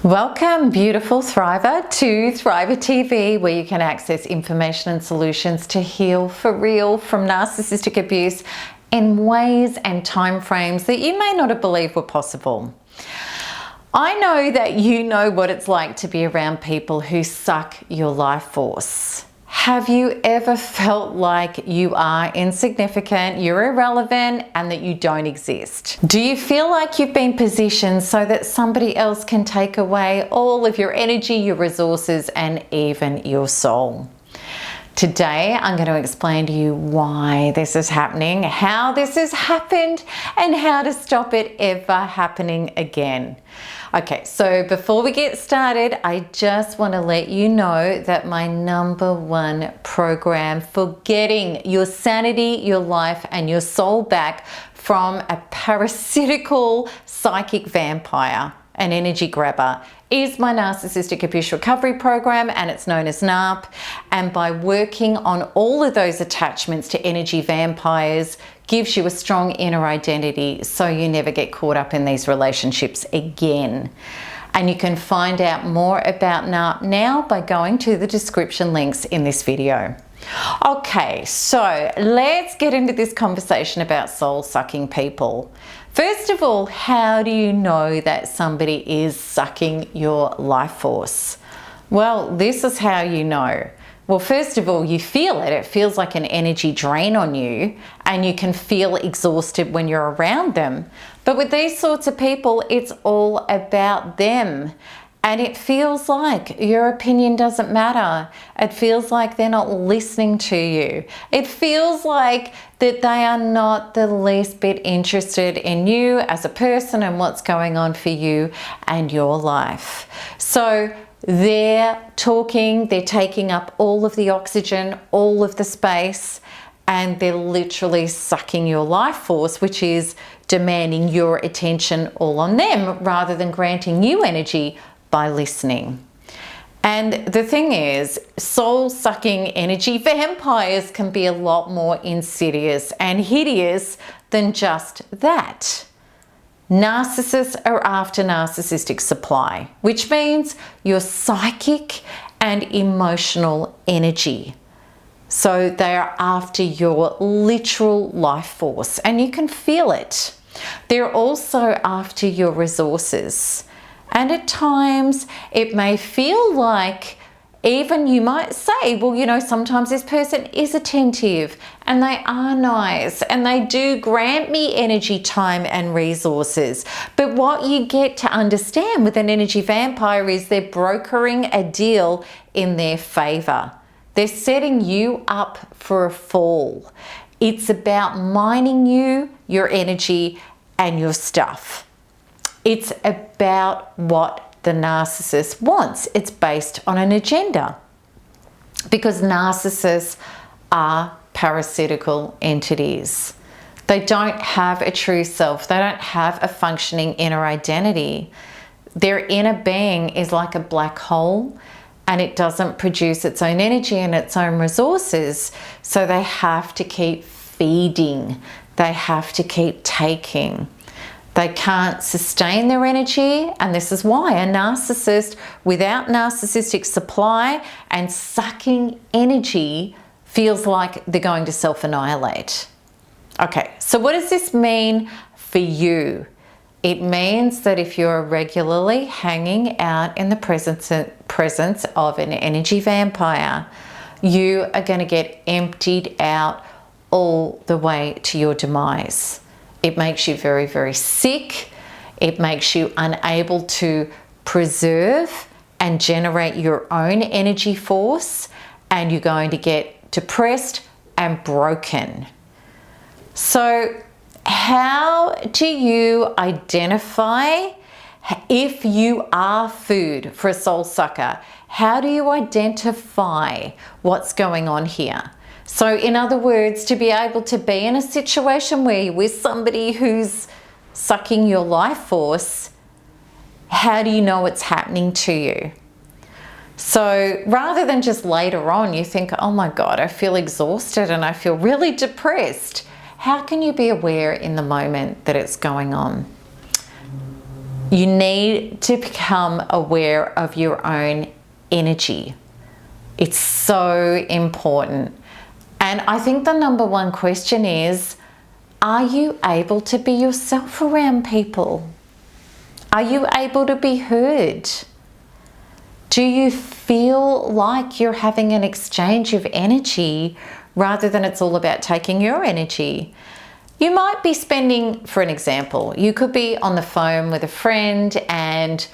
Welcome, beautiful Thriver, to Thriver TV, where you can access information and solutions to heal for real from narcissistic abuse in ways and time frames that you may not have believed were possible. I know that you know what it's like to be around people who suck your life force. Have you ever felt like you are insignificant, you're irrelevant, and that you don't exist? Do you feel like you've been positioned so that somebody else can take away all of your energy, your resources, and even your soul? Today, I'm going to explain to you why this is happening, how this has happened, and how to stop it ever happening again. Okay, so before we get started, I just want to let you know that my #1 program for getting your sanity, your life, and your soul back from a parasitical psychic vampire, an energy grabber, is my Narcissistic Abuse Recovery Program, and it's known as NARP. And by working on all of those attachments to energy vampires, gives you a strong inner identity so you never get caught up in these relationships again. And you can find out more about NARP now by going to the description links in this video. Okay, so let's get into this conversation about soul-sucking people. First of all, how do you know that somebody is sucking your life force? Well, this is how you know. Well, first of all, you feel it. It feels like an energy drain on you, and you can feel exhausted when you're around them. But with these sorts of people, it's all about them. And it feels like your opinion doesn't matter. It feels like they're not listening to you. It feels like that they are not the least bit interested in you as a person and what's going on for you and your life. So they're talking, they're taking up all of the oxygen, all of the space, and they're literally sucking your life force, which is demanding your attention all on them rather than granting you energy by listening. And the thing is, soul-sucking energy vampires can be a lot more insidious and hideous than just that. Narcissists are after narcissistic supply, which means your psychic and emotional energy. So they are after your literal life force, and you can feel it. They're also after your resources. And at times it may feel like even you might say, well, you know, sometimes this person is attentive and they are nice and they do grant me energy, time, and resources. But what you get to understand with an energy vampire is they're brokering a deal in their favor. They're setting you up for a fall. It's about mining you, your energy, and your stuff. It's about what the narcissist wants. It's based on an agenda, because narcissists are parasitical entities. They don't have a true self. They don't have a functioning inner identity. Their inner being is like a black hole, and it doesn't produce its own energy and its own resources. So they have to keep feeding. They have to keep taking. They can't sustain their energy, and this is why a narcissist without narcissistic supply and sucking energy feels like they're going to self-annihilate. Okay, so what does this mean for you? It means that if you're regularly hanging out in the presence of an energy vampire, you are going to get emptied out all the way to your demise. It makes you very, very sick. It makes you unable to preserve and generate your own energy force, and you're going to get depressed and broken. So how do you identify if you are food for a soul sucker? How do you identify what's going on here? So in other words, to be able to be in a situation where you're with somebody who's sucking your life force, how do you know it's happening to you? So rather than just later on you think, oh my God, I feel exhausted and I feel really depressed, how can you be aware in the moment that it's going on? You need to become aware of your own energy. It's so important. And I think the number one question is, are you able to be yourself around people? Are you able to be heard? Do you feel like you're having an exchange of energy rather than it's all about taking your energy? You might be spending, for an example, you could be on the phone with a friend and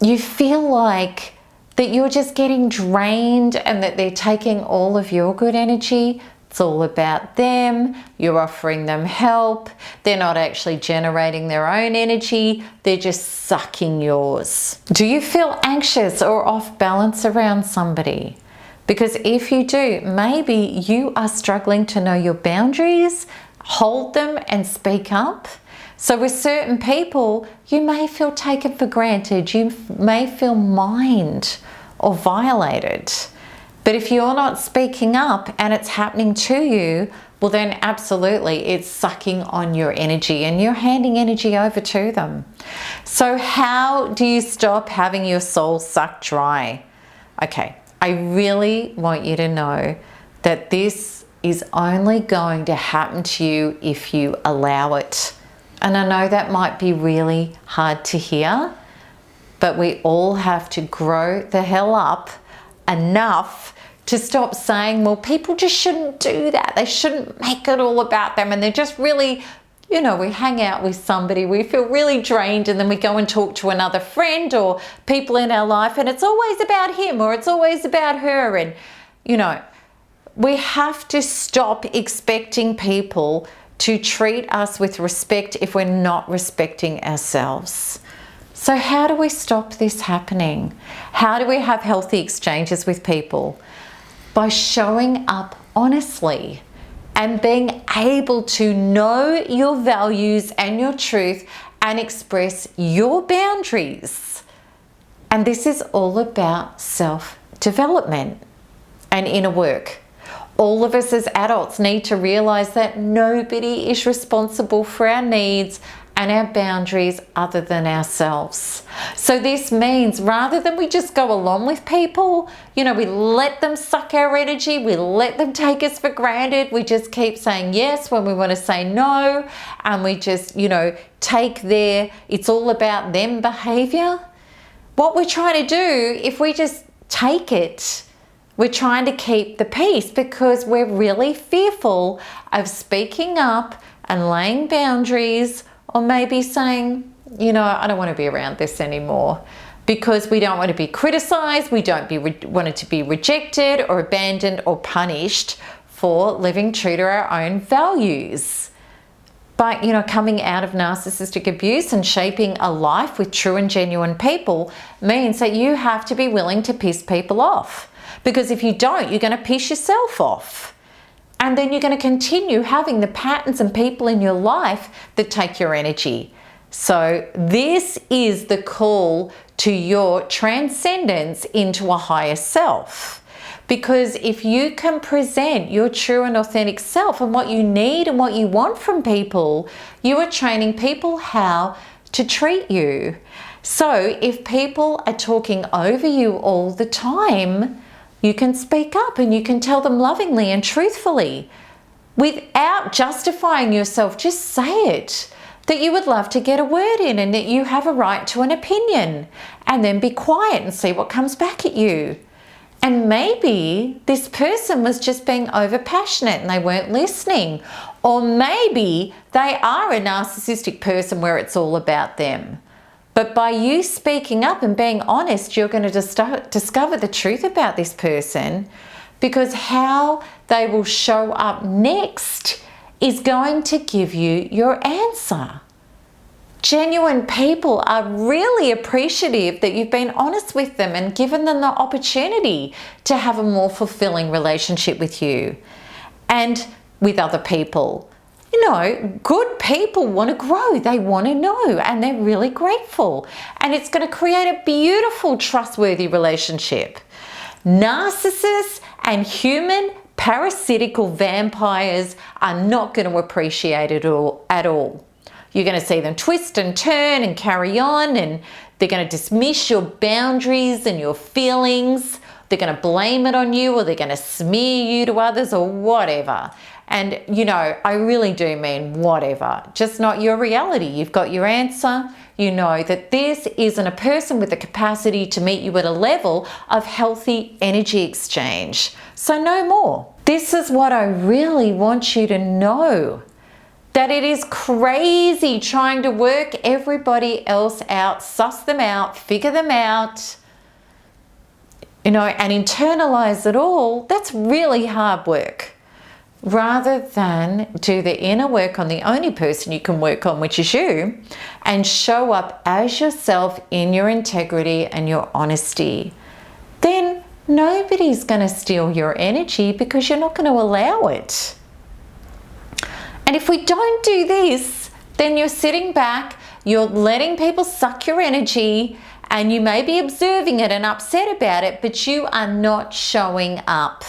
you feel like that you're just getting drained and that they're taking all of your good energy. It's all about them. You're offering them help. They're not actually generating their own energy. They're just sucking yours. Do you feel anxious or off balance around somebody? Because if you do, maybe you are struggling to know your boundaries, hold them and speak up. So with certain people, you may feel taken for granted. You may feel mined or violated. But if you're not speaking up and it's happening to you, well then absolutely it's sucking on your energy and you're handing energy over to them. So how do you stop having your soul sucked dry? Okay, I really want you to know that this is only going to happen to you if you allow it. And I know that might be really hard to hear, but we all have to grow the hell up enough to stop saying, well, people just shouldn't do that. They shouldn't make it all about them. And they're just really, you know, we hang out with somebody, we feel really drained, and then we go and talk to another friend or people in our life, and it's always about him or it's always about her. And, you know, we have to stop expecting people to treat us with respect if we're not respecting ourselves. So how do we stop this happening? How do we have healthy exchanges with people? By showing up honestly and being able to know your values and your truth and express your boundaries. And this is all about self-development and inner work. All of us as adults need to realize that nobody is responsible for our needs and our boundaries other than ourselves. So this means rather than we just go along with people, you know, we let them suck our energy, we let them take us for granted, we just keep saying yes when we want to say no, and we just, you know, take their it's all about them behavior. What we're trying to do, if we just take it, we're trying to keep the peace because we're really fearful of speaking up and laying boundaries, or maybe saying, you know, I don't want to be around this anymore, because we don't want to be criticized, we don't want it to be rejected or abandoned or punished for living true to our own values. But, you know, coming out of narcissistic abuse and shaping a life with true and genuine people means that you have to be willing to piss people off. Because if you don't, you're going to piss yourself off. And then you're going to continue having the patterns and people in your life that take your energy. So this is the call to your transcendence into a higher self. Because if you can present your true and authentic self and what you need and what you want from people, you are training people how to treat you. So if people are talking over you all the time, you can speak up and you can tell them lovingly and truthfully without justifying yourself. Just say it, that you would love to get a word in and that you have a right to an opinion, and then be quiet and see what comes back at you. And maybe this person was just being over passionate and they weren't listening. Or maybe they are a narcissistic person where it's all about them. But by you speaking up and being honest, you're going to discover the truth about this person, because how they will show up next is going to give you your answer. Genuine people are really appreciative that you've been honest with them and given them the opportunity to have a more fulfilling relationship with you and with other people. You know, good people want to grow, they want to know, and they're really grateful. And it's going to create a beautiful, trustworthy relationship. Narcissists and human parasitical vampires are not going to appreciate it at all. You're going to see them twist and turn and carry on, and they're going to dismiss your boundaries and your feelings. They're going to blame it on you, or they're going to smear you to others, or whatever. And, you know, I really do mean whatever, just not your reality. You've got your answer. You know that this isn't a person with the capacity to meet you at a level of healthy energy exchange. So no more. This is what I really want you to know. That it is crazy trying to work everybody else out, suss them out, figure them out, you know, and internalize it all. That's really hard work. Rather than do the inner work on the only person you can work on, which is you, and show up as yourself in your integrity and your honesty, then nobody's going to steal your energy because you're not going to allow it. And if we don't do this, then you're sitting back, you're letting people suck your energy, and you may be observing it and upset about it, but you are not showing up.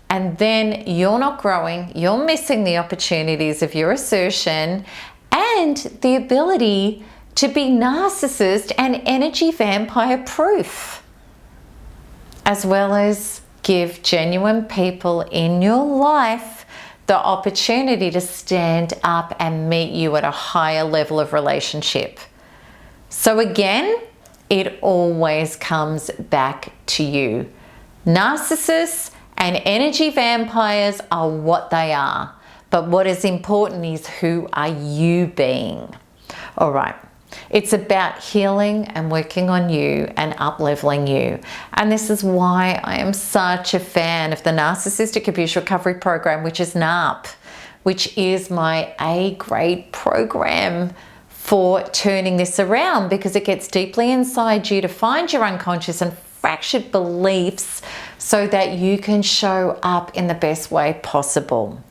And then you're not growing, you're missing the opportunities of your assertion and the ability to be narcissist and energy vampire proof, as well as give genuine people in your life the opportunity to stand up and meet you at a higher level of relationship. So again, it always comes back to you. Narcissists and energy vampires are what they are. But what is important is, who are you being? All right. It's about healing and working on you and up-leveling you. And this is why I am such a fan of the Narcissistic Abuse Recovery Program, which is NARP, which is my A-grade program for turning this around, because it gets deeply inside you to find your unconscious and fractured beliefs so that you can show up in the best way possible.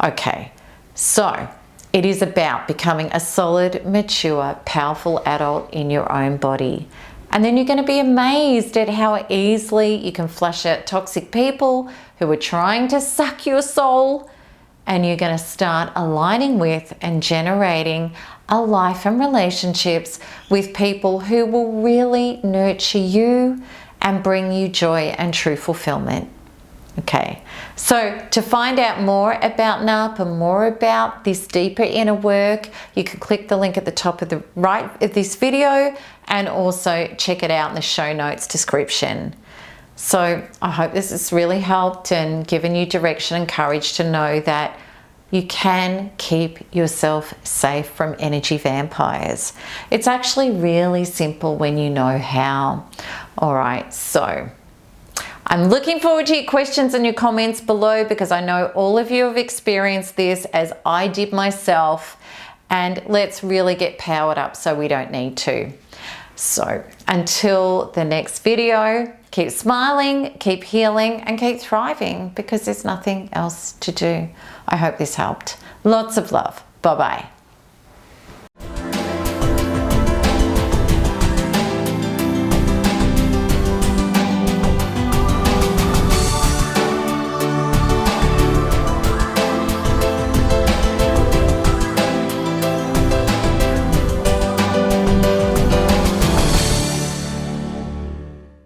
Okay, so it is about becoming a solid, mature, powerful adult in your own body. And then you're going to be amazed at how easily you can flush out toxic people who are trying to suck your soul, and you're going to start aligning with and generating a life and relationships with people who will really nurture you and bring you joy and true fulfillment. Okay, so to find out more about NARP and more about this deeper inner work, you can click the link at the top of the right of this video, and also check it out in the show notes description. So I hope this has really helped and given you direction and courage to know that you can keep yourself safe from energy vampires. It's actually really simple when you know how. All right, so I'm looking forward to your questions and your comments below, because I know all of you have experienced this as I did myself, and let's really get powered up so we don't need to. So until the next video, keep smiling, keep healing, and keep thriving, because there's nothing else to do. I hope this helped. Lots of love. Bye-bye.